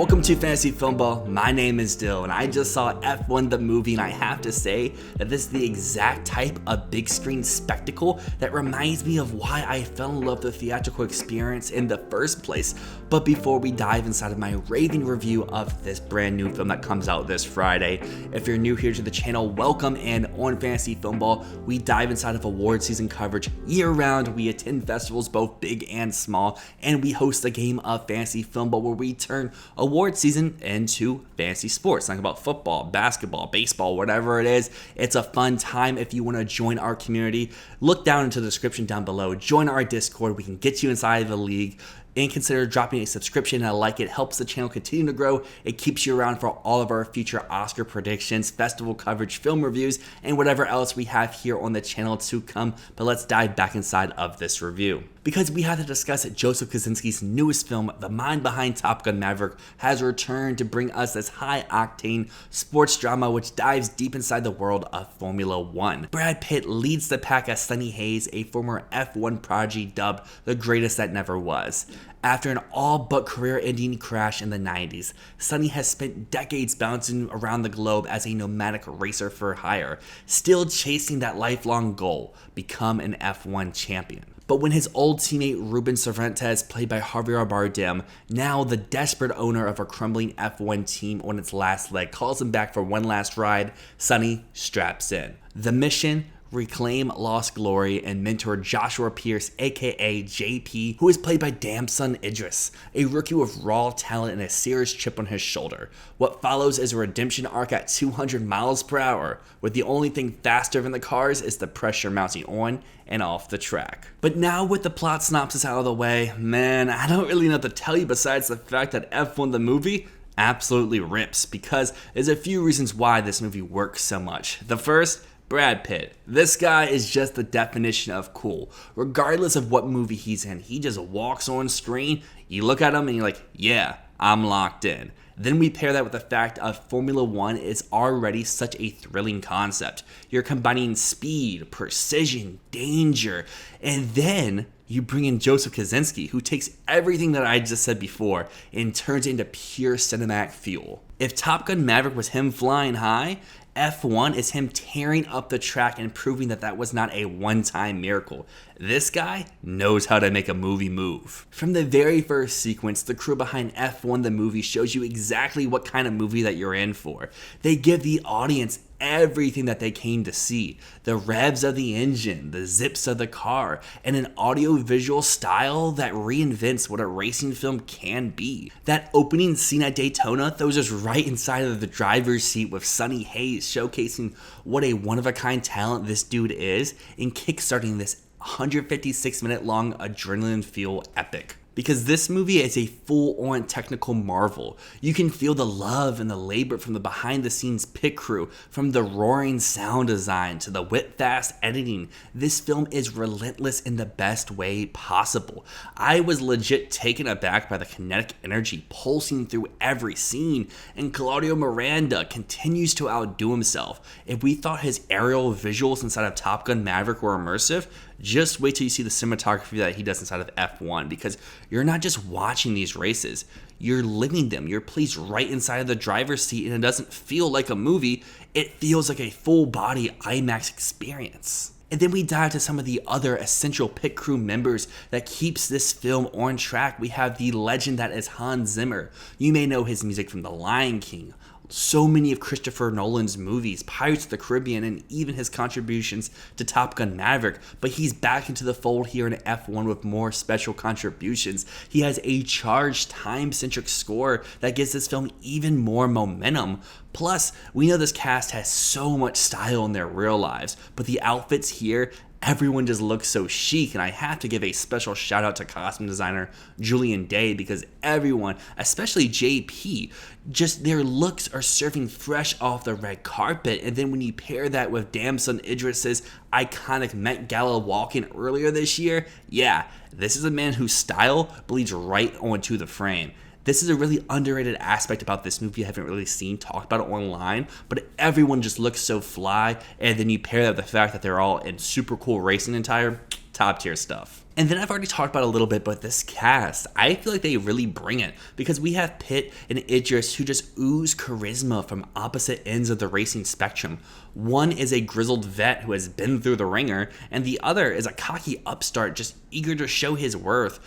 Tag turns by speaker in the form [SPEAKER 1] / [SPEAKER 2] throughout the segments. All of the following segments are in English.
[SPEAKER 1] Welcome to Fantasy Filmball. My name is Dyl, and I just saw F1 the movie, and I have to say that this is the exact type of big screen spectacle that reminds me of why I fell in love with the theatrical experience in the first place. But before we dive inside of my raving review of this brand new film that comes out this Friday, if you're new here to the channel, welcome. And on Fantasy Filmball, we dive inside of award season coverage year round. We attend festivals both big and small, and we host a game of Fantasy Filmball where we turn award season into fantasy sports. Talking about football, basketball, baseball, whatever it is. It's a fun time. If you want to join our community, look down into the description down below. Join our Discord. We can get you inside of the league. And consider dropping a subscription and a like. It helps the channel continue to grow. It keeps you around for all of our future Oscar predictions, festival coverage, film reviews, and whatever else we have here on the channel to come. But let's dive back inside of this review, because we have to discuss Joseph Kosinski's newest film. The mind behind Top Gun Maverick has returned to bring us this high-octane sports drama which dives deep inside the world of Formula One. Brad Pitt leads the pack as Sonny Hayes, a former F1 prodigy dubbed the greatest that never was. After an all-but career-ending crash in the 90s, Sonny has spent decades bouncing around the globe as a nomadic racer for hire, still chasing that lifelong goal, become an F1 champion. But when his old teammate Ruben Cervantes, played by Javier Bardem, now the desperate owner of a crumbling F1 team on its last leg, calls him back for one last ride, Sonny straps in. The mission: reclaim lost glory and mentor Joshua Pierce, aka JP, who is played by Damson Idris, a rookie with raw talent and a serious chip on his shoulder. What follows is a redemption arc at 200 miles per hour, with the only thing faster than the cars is the pressure mounting on and off the track. But now with the plot synopsis out of the way, man, I don't really know what to tell you besides the fact that F1 the movie absolutely rips, because there's a few reasons why this movie works so much. The first, Brad Pitt. This guy is just the definition of cool. Regardless of what movie he's in, he just walks on screen, you look at him and you're like, yeah, I'm locked in. Then we pair that with the fact of Formula One is already such a thrilling concept. You're combining speed, precision, danger, and then you bring in Joseph Kosinski, who takes everything that I just said before and turns it into pure cinematic fuel. If Top Gun Maverick was him flying high, F1 is him tearing up the track and proving that that was not a one-time miracle. This guy knows how to make a movie move. From the very first sequence, the crew behind F1 the movie shows you exactly what kind of movie that you're in for. They give the audience everything that they came to see. The revs of the engine, the zips of the car, and an audio-visual style that reinvents what a racing film can be. That opening scene at Daytona throws us right inside of the driver's seat with Sonny Hayes showcasing what a one-of-a-kind talent this dude is and kickstarting this 156-minute long adrenaline fuel epic. Because this movie is a full-on technical marvel. You can feel the love and the labor from the behind-the-scenes pit crew, from the roaring sound design to the whip-fast editing. This film is relentless in the best way possible. I was legit taken aback by the kinetic energy pulsing through every scene, and Claudio Miranda continues to outdo himself. If we thought his aerial visuals inside of Top Gun Maverick were immersive, just wait till you see the cinematography that he does inside of F1, because you're not just watching these races, you're living them. You're placed right inside of the driver's seat, and it doesn't feel like a movie, it feels like a full-body IMAX experience. And then we dive to some of the other essential pit crew members that keeps this film on track. We have the legend that is Hans Zimmer. You may know his music from The Lion King, so many of Christopher Nolan's movies, Pirates of the Caribbean, and even his contributions to Top Gun Maverick. But he's back into the fold here in F1 with more special contributions. He has a charged, time-centric score that gives this film even more momentum. Plus, we know this cast has so much style in their real lives, but the outfits here, everyone just looks so chic, and I have to give a special shout out to costume designer Julian Day, because everyone, especially JP, just their looks are serving fresh off the red carpet. And then when you pair that with Damson Idris's iconic Met Gala walk-in earlier this year, yeah, this is a man whose style bleeds right onto the frame. This is a really underrated aspect about this movie I haven't really seen talked about it online, but everyone just looks so fly, and then you pair that with the fact that they're all in super cool racing attire, top tier stuff. And then I've already talked about a little bit, but this cast, I feel like they really bring it because we have Pitt and Idris who just ooze charisma from opposite ends of the racing spectrum. One is a grizzled vet who has been through the ringer, and the other is a cocky upstart just eager to show his worth.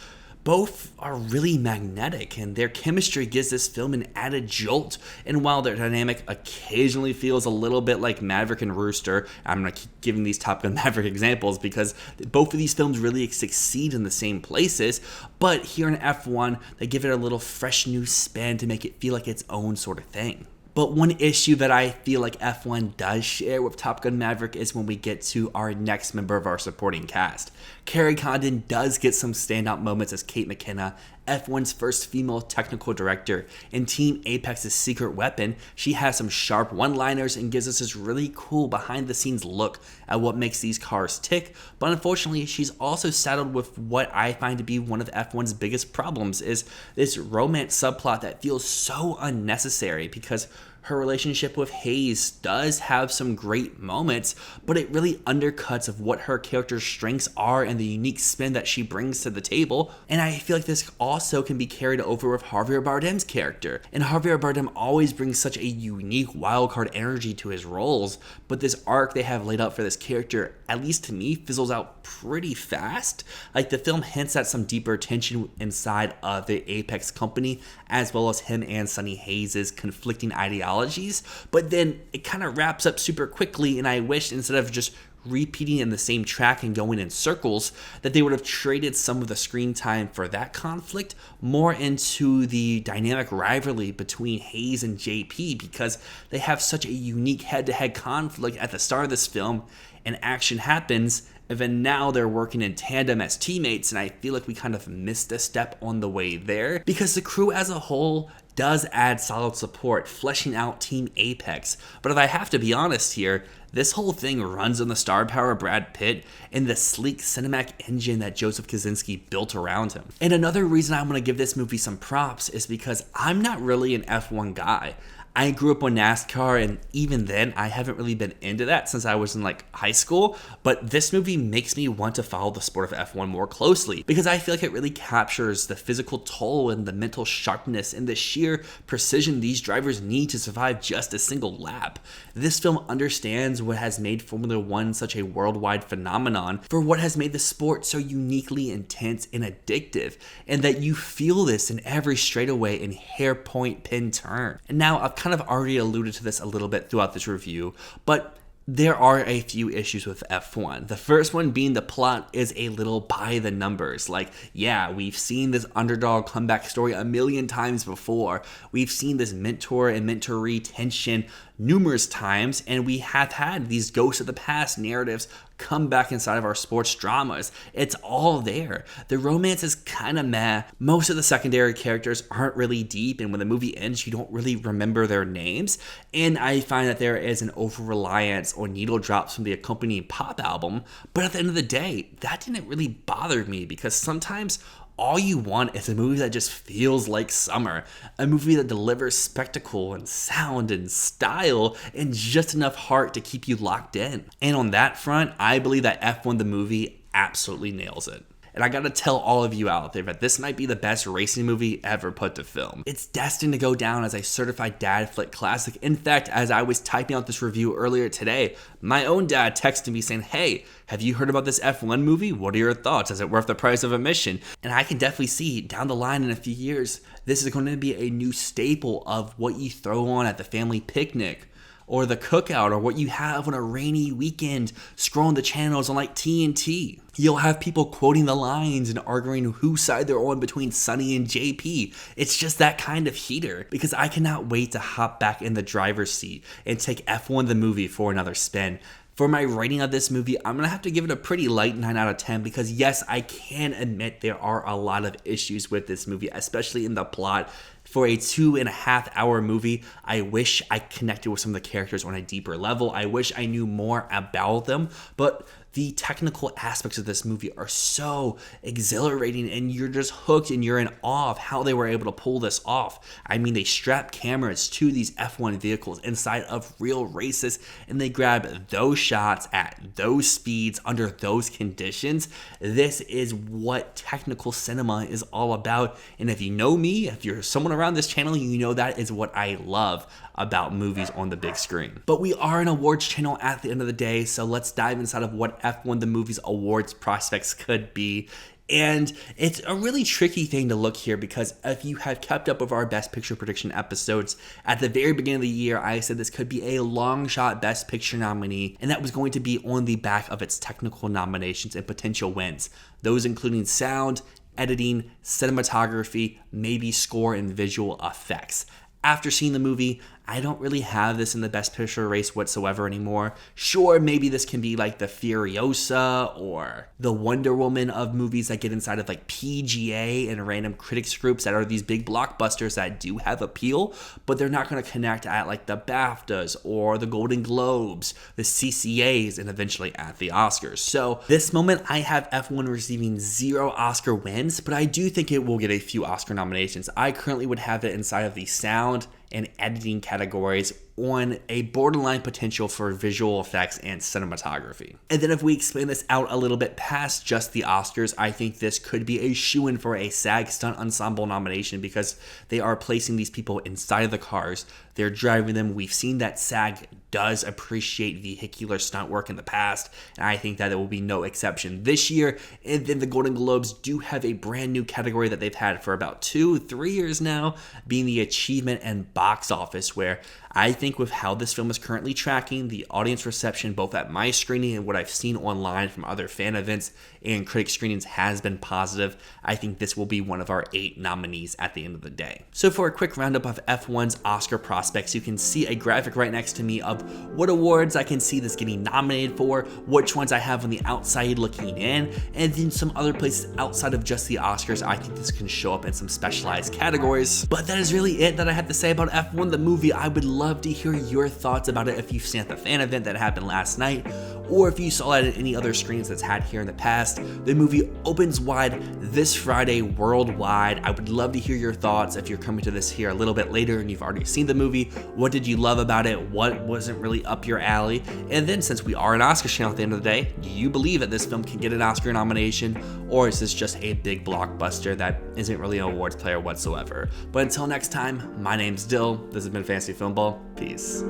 [SPEAKER 1] Both are really magnetic, and their chemistry gives this film an added jolt. And while their dynamic occasionally feels a little bit like Maverick and Rooster, I'm going to keep giving these Top Gun Maverick examples because both of these films really succeed in the same places. But here in F1, they give it a little fresh new spin to make it feel like its own sort of thing. But one issue that I feel like F1 does share with Top Gun Maverick is when we get to our next member of our supporting cast. Carrie Condon does get some standout moments as Kate McKenna, F1's first female technical director. In Team Apex's secret weapon, she has some sharp one-liners and gives us this really cool behind-the-scenes look at what makes these cars tick, but unfortunately, she's also saddled with what I find to be one of F1's biggest problems, is this romance subplot that feels so unnecessary because her relationship with Hayes does have some great moments, but it really undercuts of what her character's strengths are and the unique spin that she brings to the table. And I feel like this also can be carried over with Javier Bardem's character. And Javier Bardem always brings such a unique wildcard energy to his roles, but this arc they have laid out for this character, at least to me, fizzles out pretty fast. Like, the film hints at some deeper tension inside of the Apex company, as well as him and Sonny Hayes' conflicting ideologies, but then it kind of wraps up super quickly, and I wish instead of just repeating in the same track and going in circles, that they would have traded some of the screen time for that conflict more into the dynamic rivalry between Hayes and JP, because they have such a unique head-to-head conflict at the start of this film, and action happens, and then now they're working in tandem as teammates, and I feel like we kind of missed a step on the way there, because the crew as a whole does add solid support, fleshing out Team Apex. But if I have to be honest here, this whole thing runs on the star power of Brad Pitt and the sleek cinematic engine that Joseph Kosinski built around him. And another reason I want to give this movie some props is because I'm not really an F1 guy. I grew up on NASCAR, and even then, I haven't really been into that since I was in high school, but this movie makes me want to follow the sport of F1 more closely, because I feel like it really captures the physical toll and the mental sharpness and the sheer precision these drivers need to survive just a single lap. This film understands what has made Formula One such a worldwide phenomenon, for what has made the sport so uniquely intense and addictive, and that you feel this in every straightaway and hair-point pin turn. And now, I've kind of already alluded to this a little bit throughout this review, but there are a few issues with F1. The first one being the plot is a little by the numbers. Yeah, we've seen this underdog comeback story a million times before. We've seen this mentor and mentoree tension numerous times, and we have had these ghosts of the past narratives come back inside of our sports dramas. It's all there. The romance is kind of meh. Most of the secondary characters aren't really deep, and when the movie ends, you don't really remember their names. And I find that there is an over-reliance on needle drops from the accompanying pop album, but at the end of the day, that didn't really bother me, because sometimes all you want is a movie that just feels like summer. A movie that delivers spectacle and sound and style and just enough heart to keep you locked in. And on that front, I believe that F1 the movie absolutely nails it. And I gotta tell all of you out there that this might be the best racing movie ever put to film. It's destined to go down as a certified dad flick classic. In fact, as I was typing out this review earlier today, my own dad texted me saying, "Hey, have you heard about this F1 movie? What are your thoughts? Is it worth the price of admission?" And I can definitely see down the line in a few years, this is going to be a new staple of what you throw on at the family picnic, or the cookout, or what you have on a rainy weekend scrolling the channels on TNT. You'll have people quoting the lines and arguing whose side they're on between Sonny and JP. It's just that kind of heater, because I cannot wait to hop back in the driver's seat and take F1 the movie for another spin. For my rating of this movie, I'm going to have to give it a pretty light 9 out of 10, because yes, I can admit there are a lot of issues with this movie, especially in the plot. For a 2.5-hour movie, I wish I connected with some of the characters on a deeper level. I wish I knew more about them, but the technical aspects of this movie are so exhilarating, and you're just hooked and you're in awe of how they were able to pull this off. I mean, they strap cameras to these F1 vehicles inside of real races, and they grab those shots at those speeds under those conditions. This is what technical cinema is all about, and if you know me, if you're someone around this channel, you know that is what I love about movies on the big screen. But we are an awards channel at the end of the day, so let's dive inside of what F1 the Movie's awards prospects could be. And it's a really tricky thing to look here, because if you have kept up with our Best Picture prediction episodes, at the very beginning of the year, I said this could be a long shot Best Picture nominee, and that was going to be on the back of its technical nominations and potential wins. Those including sound, editing, cinematography, maybe score, and visual effects. After seeing the movie, I don't really have this in the Best Picture race whatsoever anymore. Sure, maybe this can be like the Furiosa or the Wonder Woman of movies that get inside of like PGA and random critics groups that are these big blockbusters that do have appeal, but they're not going to connect at like the BAFTAs or the Golden Globes, the CCAs, and eventually at the Oscars. So this moment, I have F1 receiving 0 Oscar wins, but I do think it will get a few Oscar nominations. I currently would have it inside of the sound and editing categories on a borderline potential for visual effects and cinematography. And then if we expand this out a little bit past just the Oscars, I think this could be a shoo-in for a SAG Stunt Ensemble nomination, because they are placing these people inside of the cars. They're driving them. We've seen that SAG does appreciate vehicular stunt work in the past, and I think that it will be no exception this year. And then the Golden Globes do have a brand new category that they've had for about 2-3 years now, being the achievement and box office, where I think with how this film is currently tracking, the audience reception both at my screening and what I've seen online from other fan events and critic screenings has been positive. I think this will be one of our 8 nominees at the end of the day. So for a quick roundup of F1's Oscar prospects, you can see a graphic right next to me of what awards I can see this getting nominated for, which ones I have on the outside looking in, and then some other places outside of just the Oscars I think this can show up in some specialized categories. But that is really it that I have to say about F1 the movie. I would love to hear your thoughts about it if you've seen at the fan event that happened last night, or if you saw it at any other screens that's had here in the past. The movie opens wide this Friday worldwide. I would love to hear your thoughts if you're coming to this here a little bit later and you've already seen the movie. What did you love about it? What wasn't really up your alley? And then, since we are an Oscar channel at the end of the day, do you believe that this film can get an Oscar nomination, or is this just a big blockbuster that isn't really an awards player whatsoever? But until next time, my name's Dyl. This has been Fantasy Filmball. Peace.